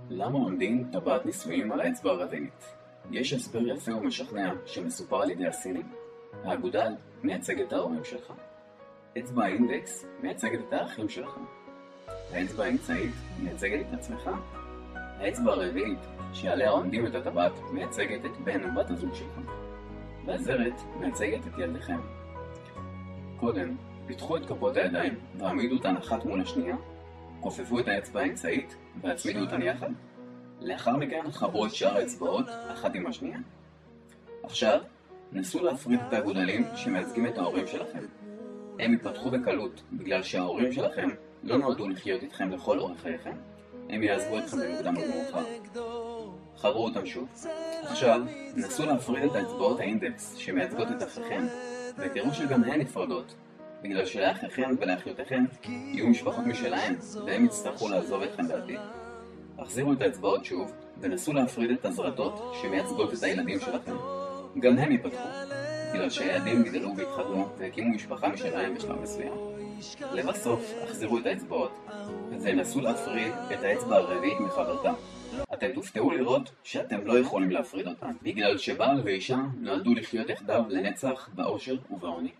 למה עומדים טבעת ניסויים על האצבע הרביעית? יש הסבר יפה ומשכנע שמסופר על ידי הסינים. האגודל מייצג את ההורים שלך. אצבע האינדקס מייצגת את האחים שלך. האצבע האמצעית מייצגת את עצמך. האצבע הרביעית שעליה עומדים את הטבעת מייצגת את בן או בת הזוג שלך. והזרת מייצגת את ילדיכם. קודם, פיתחו את כפות הידיים והעמידו אותן אחת מול השנייה, כופפו את האצבע האמצעית והצמידו אותן יחד. לאחר מכן חברו את שאר האצבעות אחת עם השנייה. עכשיו, נסו להפריד את האגודלים שמייצגים את ההורים שלכם. הם יפתחו בקלות בגלל שההורים שלכם לא נועדו לחיות איתכם לכל אורך חייכם. הם יעזבו אתכם במוקדם או במאוחר. חברו אותם שוב. עכשיו, נסו להפריד את האצבעות האינדקס שמייצגות את אחיכם, ותראו שגם הן נפרדות, בגלל שלאחיכם ולאחיותיכם יהיו משפחות משלהם, והם יצטרכו לעזוב אתכם בעתיד. החזירו את האצבעות שוב, ונסו להפריד את הזרטות שמייצגות את הילדים שלכם. גם הם ייפתחו, בגלל שהילדים גדלו והתחתנו והקימו משפחה משלהם בשלב מסוים. לבסוף, החזירו את האצבעות, ונסו להפריד את האצבע הרביעית מחברתה. אתם תופתעו לראות שאתם לא יכולים להפריד אותם, בגלל שבעל ואישה נועדו לחיות יחדיו לנצח באושר ובעוני.